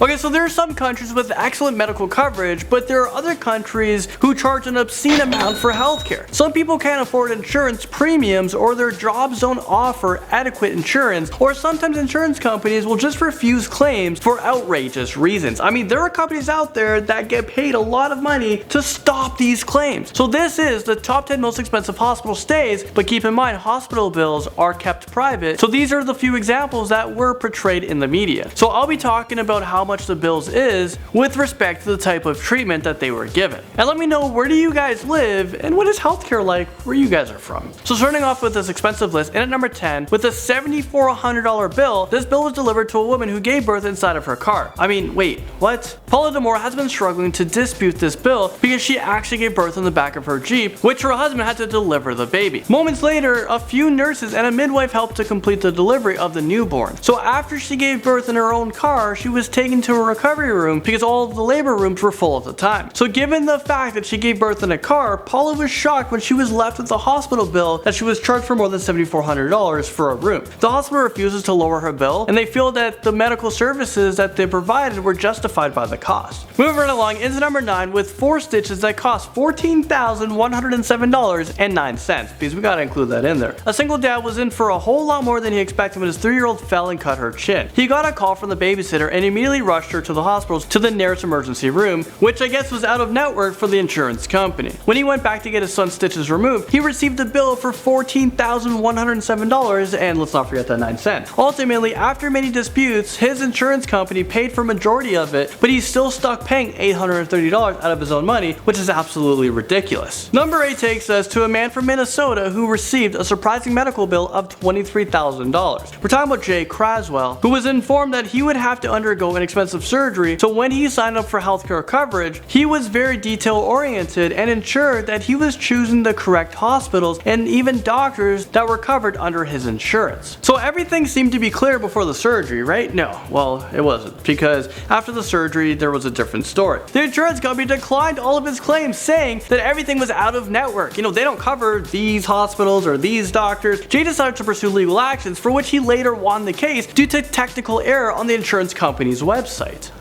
Okay, so there are some countries with excellent medical coverage, but there are other countries who charge an obscene amount for healthcare. Some people can't afford insurance premiums, or their jobs don't offer adequate insurance, or sometimes insurance companies will just refuse claims for outrageous reasons. I mean, there are companies out there that get paid a lot of money to stop these claims. So this is the top 10 most expensive hospital stays, but keep in mind, hospital bills are kept private. So these are the few examples that were portrayed in the media. So I'll be talking about how much the bills is with respect to the type of treatment that they were given. And let me know, where do you guys live and what is healthcare like where you guys are from? So starting off with this expensive list, and at number 10, with a $7,400 bill, this bill was delivered to a woman who gave birth inside of her car. I mean, wait, what? Paula Demore has been struggling to dispute this bill because she actually gave birth in the back of her Jeep, which her husband had to deliver the baby. Moments later, a few nurses and a midwife helped to complete the delivery of the newborn. So after she gave birth in her own car, she was taken to a recovery room because all of the labor rooms were full at the time. So given the fact that she gave birth in a car, Paula was shocked when she was left with a hospital bill that she was charged for more than $7,400 for a room. The hospital refuses to lower her bill, and they feel that the medical services that they provided were justified by the cost. Moving right along into number 9 with 4 stitches that cost $14,107.09, because we gotta include that in there. A single dad was in for a whole lot more than he expected when his 3-year-old fell and cut her chin. He got a call from the babysitter and immediately rushed her to the hospital to the nearest emergency room, which I guess was out of network for the insurance company. When he went back to get his son's stitches removed, he received a bill for $14,107, and let's not forget that 9 cents. Ultimately, after many disputes, his insurance company paid for majority of it, but he's still stuck paying $830 out of his own money, which is absolutely ridiculous. Number 8 takes us to a man from Minnesota who received a surprising medical bill of $23,000. We're talking about Jay Craswell, who was informed that he would have to undergo an expensive surgery, so when he signed up for healthcare coverage, he was very detail oriented and ensured that he was choosing the correct hospitals and even doctors that were covered under his insurance. So everything seemed to be clear before the surgery, right? No, well, it wasn't, because after the surgery there was a different story. The insurance company declined all of his claims, saying that everything was out of network. You know, they don't cover these hospitals or these doctors. Jay decided to pursue legal actions, for which he later won the case due to technical error on the insurance company's website.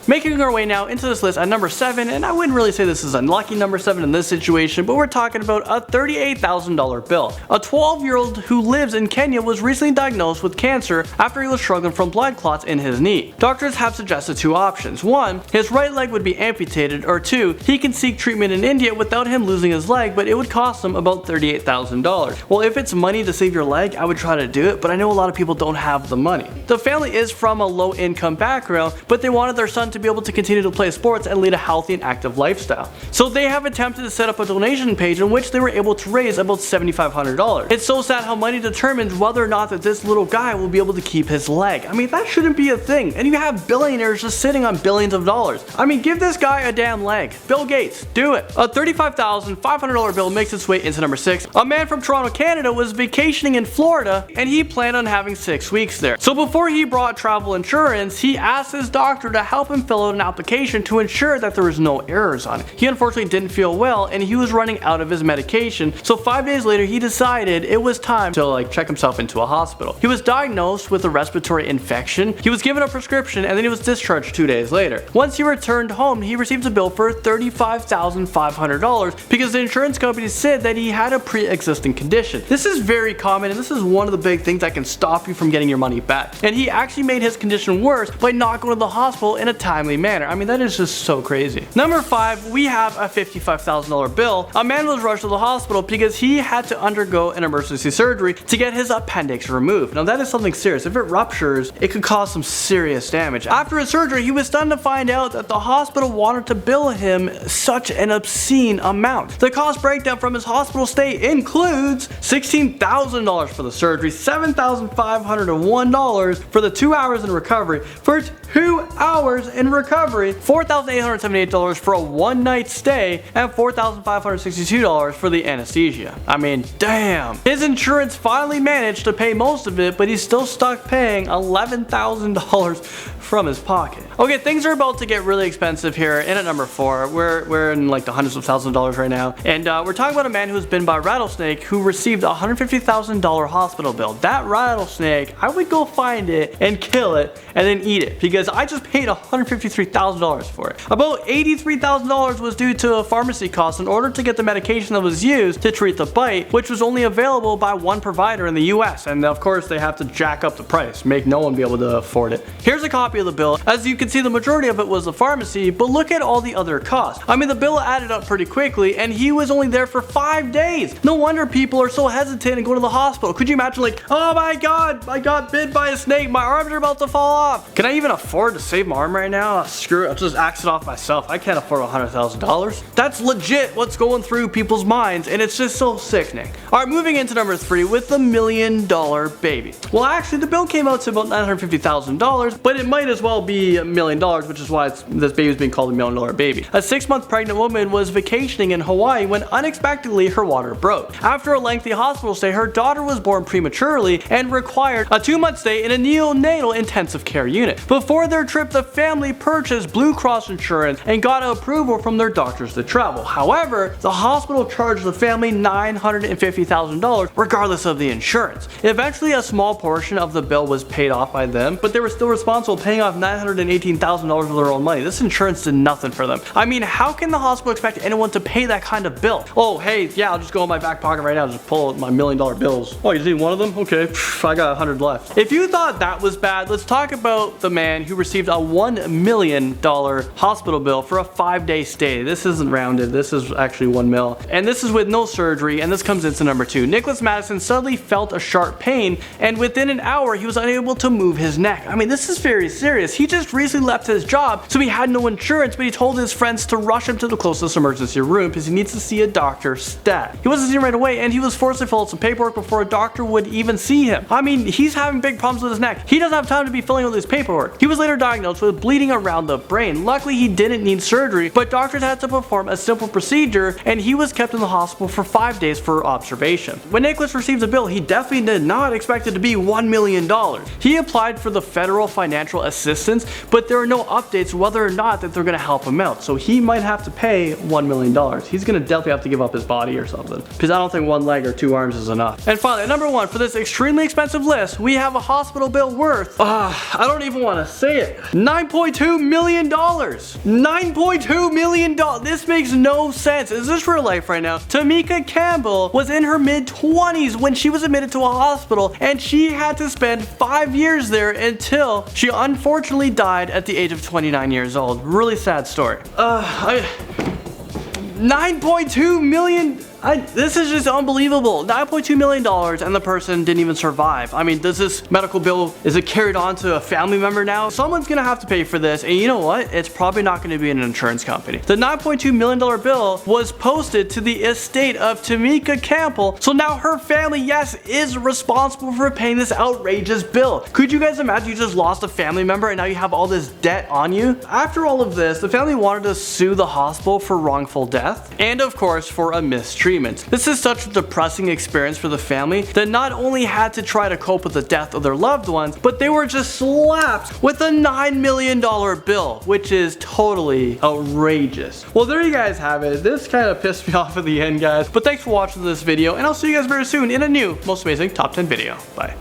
Making our way now into this list at number 7, and I wouldn't really say this is unlucky number 7 in this situation, but we're talking about a $38,000 bill. A 12-year-old who lives in Kenya was recently diagnosed with cancer after he was struggling from blood clots in his knee. Doctors have suggested 2 options. 1, his right leg would be amputated, or 2, he can seek treatment in India without him losing his leg, but it would cost him about $38,000. Well, if it's money to save your leg, I would try to do it, but I know a lot of people don't have the money. The family is from a low-income background, but they wanted their son to be able to continue to play sports and lead a healthy and active lifestyle. So they have attempted to set up a donation page in which they were able to raise about $7,500. It's so sad how money determines whether or not that this little guy will be able to keep his leg. I mean, that shouldn't be a thing. And you have billionaires just sitting on billions of dollars. I mean, give this guy a damn leg. Bill Gates, do it. A $35,500 bill makes its way into number 6. A man from Toronto, Canada was vacationing in Florida, and he planned on having 6 weeks there. So before he brought travel insurance, he asked his doctor to help him fill out an application to ensure that there was no errors on it. He unfortunately didn't feel well, and he was running out of his medication, so 5 days later he decided it was time to check himself into a hospital. He was diagnosed with a respiratory infection, he was given a prescription, and then he was discharged 2 days later. Once he returned home, he received a bill for $35,500 because the insurance company said that he had a pre-existing condition. This is very common, and this is one of the big things that can stop you from getting your money back. And he actually made his condition worse by not going to the hospital in a timely manner. I mean, that is just so crazy. Number 5, we have a $55,000 bill. A man was rushed to the hospital because he had to undergo an emergency surgery to get his appendix removed. Now that is something serious. If it ruptures, it could cause some serious damage. After his surgery, he was stunned to find out that the hospital wanted to bill him such an obscene amount. The cost breakdown from his hospital stay includes $16,000 for the surgery, $7,501 for the 2 hours in recovery, for 2 hours in recovery, $4,878 for a 1-night stay, and $4,562 for the anesthesia. I mean, damn. His insurance finally managed to pay most of it, but he's still stuck paying $11,000 from his pocket. Okay, things are about to get really expensive here, and at number 4, we're in like the hundreds of thousands of dollars right now, and we're talking about a man who's been by a rattlesnake who received a $150,000 hospital bill. That rattlesnake, I would go find it and kill it and then eat it, because I just paid paid $153,000 for it. About $83,000 was due to pharmacy costs in order to get the medication that was used to treat the bite, which was only available by one provider in the US, and of course they have to jack up the price, make no one be able to afford it. Here's a copy of the bill. As you can see, the majority of it was the pharmacy, but look at all the other costs. I mean, the bill added up pretty quickly, and he was only there for 5 days. No wonder people are so hesitant and go to the hospital. Could you imagine, like, oh my god, I got bit by a snake, my arms are about to fall off. Can I even afford to save my arm right now? Screw it, I'll just axe it off myself. I can't afford $100,000. That's legit what's going through people's minds, and it's just so sickening. Alright, moving into number 3 with the $1 million baby. Well, actually, the bill came out to about $950,000, but it might as well be $1 million, which is why this baby is being called $1 million baby. A 6-month pregnant woman was vacationing in Hawaii when unexpectedly her water broke. After a lengthy hospital stay, her daughter was born prematurely and required a 2-month stay in a neonatal intensive care unit. Before their trip, the family purchased Blue Cross insurance and got approval from their doctors to travel. However, the hospital charged the family $950,000 regardless of the insurance. Eventually, a small portion of the bill was paid off by them, but they were still responsible paying off $918,000 of their own money. This insurance did nothing for them. I mean, how can the hospital expect anyone to pay that kind of bill? Oh, hey, yeah, I'll just go in my back pocket right now and just pull out my $1 million bills. Oh, you need one of them? Okay, I got 100 left. If you thought that was bad, let's talk about the man who received a $1 million hospital bill for a 5-day stay. This isn't rounded, this is actually $1 million. And this is with no surgery, and this comes into number 2. Nikolas Madison suddenly felt a sharp pain, and within an hour, he was unable to move his neck. I mean, this is very serious. He just recently left his job, so he had no insurance, but he told his friends to rush him to the closest emergency room because he needs to see a doctor stat. He wasn't seen right away, and he was forced to fill out some paperwork before a doctor would even see him. I mean, he's having big problems with his neck. He doesn't have time to be filling out this paperwork. He was later diagnosed with bleeding around the brain. Luckily, he didn't need surgery, but doctors had to perform a simple procedure, and he was kept in the hospital for 5 days for observation. When Nikolas received the bill, he definitely did not expect it to be $1 million. He applied for the federal financial assistance, but there are no updates whether or not that they're going to help him out, so he might have to pay $1 million. He's going to definitely have to give up his body or something, because I don't think 1 leg or 2 arms is enough. And finally, at number 1 for this extremely expensive list, we have a hospital bill worth, I don't even want to say it, $9.2 million. $9.2 million. This makes no sense. Is this real life right now? Tamika Campbell was in her mid-20s when she was admitted to a hospital, and she had to spend 5 years there until she unfortunately died at the age of 29 years old. Really sad story. 9.2 million. This is just unbelievable. $9.2 million and the person didn't even survive. I mean, does this medical bill, is it carried on to a family member now? Someone's gonna have to pay for this, and you know what? It's probably not gonna be an insurance company. The $9.2 million bill was posted to the estate of Tamika Campbell, so now her family, yes, is responsible for paying this outrageous bill. Could you guys imagine you just lost a family member and now you have all this debt on you? After all of this, the family wanted to sue the hospital for wrongful death, and of course for a mistreatment. This is such a depressing experience for the family that not only had to try to cope with the death of their loved ones, but they were just slapped with a $9 million bill, which is totally outrageous. Well, there you guys have it. This kind of pissed me off at the end, guys, but thanks for watching this video, and I'll see you guys very soon in a new Most Amazing Top 10 video. Bye.